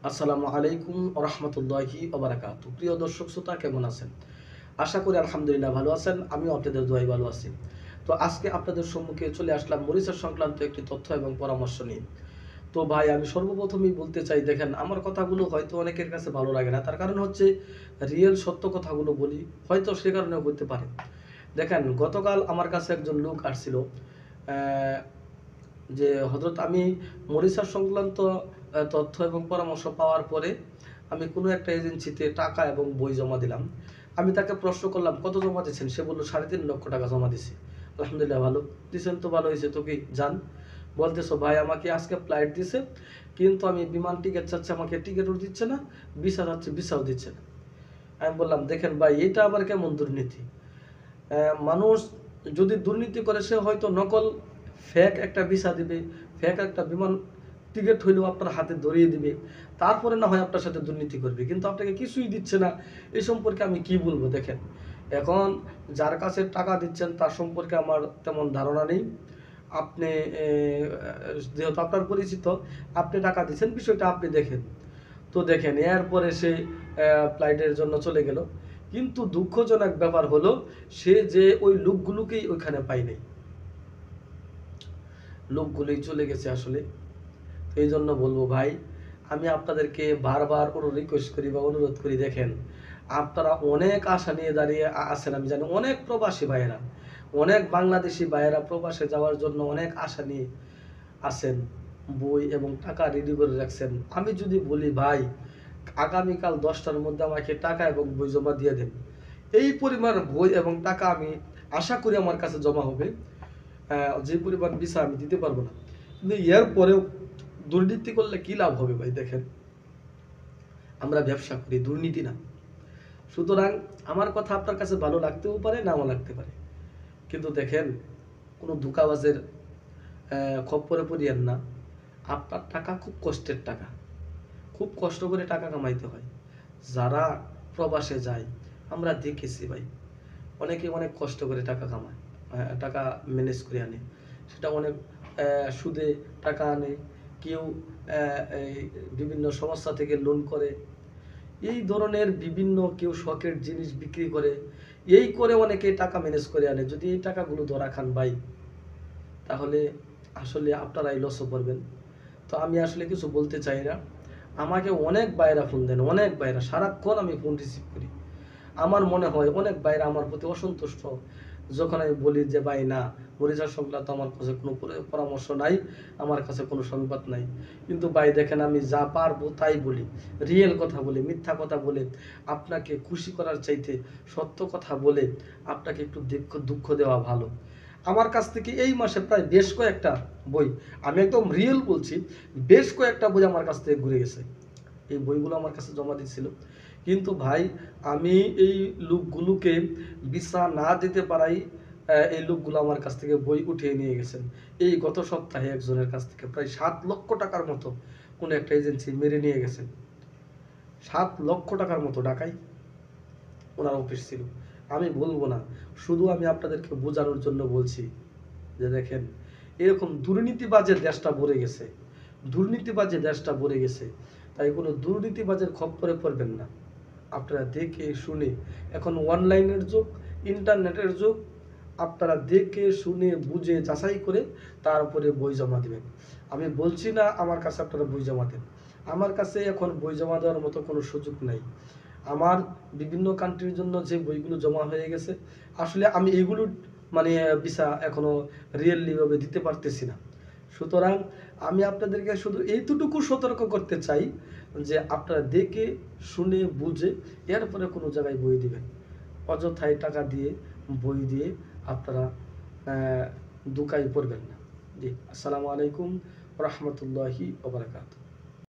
আসসালামু আলাইকুম রহমতুল্লাহি ওবারাকাতু। প্রিয় দর্শক শ্রোতা, কেমন আছেন? আশা করি আলহামদুলিল্লাহ ভালো আছেন। আমিও আপনাদের দোয়ায় ভালো আছি। তো আজকে আপনাদের সম্মুখে চলে আসলাম মরিচা সংক্রান্ত একটি তথ্য এবং পরামর্শ নিয়ে। তো ভাই, আমি সর্বপ্রথমেই বলতে চাই, দেখেন, আমার কথাগুলো হয়তো অনেকের কাছে ভালো লাগে না, তার কারণ হচ্ছে রিয়েল সত্য কথাগুলো বলি, হয়তো সে কারণেও হতে পারে। দেখেন, গতকাল আমার কাছে একজন লোক আসছিল, যে হযরত আমি মরিচা সংক্রান্ত তথ্য এবং পরামর্শ পাওয়ার পরে আমি কোনো একটা এজেন্সিতে টাকা এবং বই জমা দিলাম। আমি তাকে প্রশ্ন করলাম, কত জমা দিয়েছেন? সে বলল 3.5 লক্ষ টাকা জমা দিছি। আলহামদুলিল্লাহ, ভালো দিয়েছেন তো, ভালো হয়েছে তো, কি যান। বলতেছো, ভাই আমাকে আজকে ফ্লাইট দিছে, কিন্তু আমি বিমান টিকিট চাচ্ছি, আমাকে টিকিটও দিচ্ছে না, ভিসা চাচ্ছি, ভিসাও দিচ্ছে না। আমি বললাম, দেখেন ভাই, এটা আবার কেমন দুর্নীতি? মানুষ যদি দুর্নীতি করে, সে হয়তো নকল ফেক একটা ভিসা দিবে, ফেক একটা বিমান টিকিট হইলেও আপনার হাতে ধরিয়ে দিবে, তারপরে না হয় আপনার সাথে দুর্নীতি করবে, কিন্তু আপনাকে কিছুই দিচ্ছে না। এই সম্পর্কে আমি কি বলবো? দেখেন, এখন যার কাছে টাকা দিচ্ছেন তার সম্পর্কে আমার তেমন ধারণা নেই। আপনি যেহেতু আপনার পরিচিত, আপনি টাকা দিচ্ছেন, বিষয়টা আপনি দেখেন। তো দেখেন, এরপরে সে ফ্লাইটের জন্য চলে গেল, কিন্তু দুঃখজনক ব্যাপার হলো সে যে ওই লোকগুলোকেই ওইখানে পাই নাই, লোকগুলোই চলে গেছে আসলে। এই জন্য বলবো ভাই, আমি আপনাদেরকে বারবার রিকোয়েস্ট করি বা অনুরোধ করি, দেখেন, আপনারা অনেক আশা নিয়ে দাঁড়িয়ে আছেন, আমি জানি অনেক প্রবাসী ভাইয়েরা, অনেক বাংলাদেশি ভাইয়েরা প্রবাসে যাওয়ার জন্য অনেক আশা নিয়ে আছেন, বই এবং টাকা রেডি করে রাখছেন। আমি যদি বলি, ভাই আগামীকাল 10টার মধ্যে আমাকে টাকা এবং বই জমা দিয়ে দেন, এই পরিমাণ বই এবং টাকা আমি আশা করি আমার কাছে জমা হবে। যে পরিমাণ ভিসা আমি দিতে পারবো না, কিন্তু এর পরেও দুর্নীতি করলে কি লাভ হবে ভাই? দেখেন, আমরা ব্যবসা করি, দুর্নীতি না। সুতরাং আমার কথা আপনার কাছে ভালো লাগতেও পারে, নাও লাগতে পারে, কিন্তু দেখেন, কোনো ধোঁকাবাজের খপ্পরে পড়িয়েন না। আপনার টাকা খুব কষ্টের টাকা, খুব কষ্ট করে টাকা কামাইতে হয়। যারা প্রবাসে যায়, আমরা দেখেছি ভাই, অনেকে অনেক কষ্ট করে টাকা কামায়, টাকা ম্যানেজ করে আনে, সেটা অনেক সুদে টাকা আনে, কেউ এই বিভিন্ন সমস্যা থেকে লোন করে, এই ধরনের বিভিন্ন, কেউ শখের জিনিস বিক্রি করে, এই করে অনেকে টাকা ম্যানেজ করে আনে। যদি এই টাকাগুলো ধরা খান ভাই, তাহলে আসলে আপনারাই লসে পড়বেন। তো আমি আসলে কিছু বলতে চাই না। আমাকে অনেক বাইরা ফোন দেন, অনেক বাইরা, সারাক্ষণ আমি ফোন রিসিভ করি। আমার মনে হয় অনেক বাইরা আমার প্রতি অসন্তুষ্ট, যখন আমি বলি যে ভাই না, মরিচা সংক্রান্ত আমার কাছে কোনো পরামর্শ নাই, আমার কাছে কোনো সংবাদ নাই। কিন্তু ভাই দেখেন, আমি যা পারবো তাই বলি, রিয়েল কথা বলে, মিথ্যা কথা বলে, আপনাকে খুশি করার চাইতে সত্য কথা বলে আপনাকে একটু দুঃখ দেওয়া ভালো। আমার কাছ থেকে এই মাসে প্রায় বেশ কয়েকটা বই, আমি একদম রিয়েল বলছি, বেশ কয়েকটা বই আমার কাছ থেকে ঘুরে গেছে। এই বইগুলো আমার কাছে জমা দিচ্ছিল, কিন্তু ভাই আমি এই লোকগুলোকে ভিসা না দিতে পারাই এই লোকগুলো আমার কাছ থেকে বই উঠিয়ে নিয়ে গেছেন। এই গত সপ্তাহে একজনের কাছ থেকে প্রায় 7 লক্ষ টাকার মতো কোনো একটা এজেন্সি মেরে নিয়ে গেছেন। 7 লক্ষ টাকার মতো টাকাই ওনার অফিস ছিল। আমি বলবো না, শুধু আমি আপনাদেরকে বোঝানোর জন্য বলছি যে দেখেন, এরকম দুর্নীতিবাজের দেশটা ভরে গেছে, দুর্নীতিবাজের দেশটা ভরে গেছে। তাই কোনো দুর্নীতিবাজের খপ্পরে পড়বেন না। আপনারা দেখে শুনে, এখন অনলাইনের যুগ, ইন্টারনেটের যুগ, আপনারা দেখে শুনে বুঝে যাচাই করে তারপরে বই জমা দেবেন। আমি বলছি না আমার কাছে আপনারা বই জমা দেন, আমার কাছে এখন বই জমা দেওয়ার মতো কোনো সুযোগ নাই। আমার বিভিন্ন কান্ট্রির জন্য যে বইগুলো জমা হয়ে গেছে, আসলে আমি এগুলো মানে ভিসা এখনো রিয়েলি ভাবে দিতে পারতেছি না। সুতরাং আমি আপনাদেরকে শুধু এইটুকু সতর্ক করতে চাই যে আপনারা দেখে শুনে বুঝে এরপরে কোনো জায়গায় বই দিবেন। অযথায় টাকা দিয়ে, বই দিয়ে আপনারা ধোঁকায় পড়বেন না। জি, আসসালামু আলাইকুম রহমতুল্লাহি ওয়া বারাকাতুহু।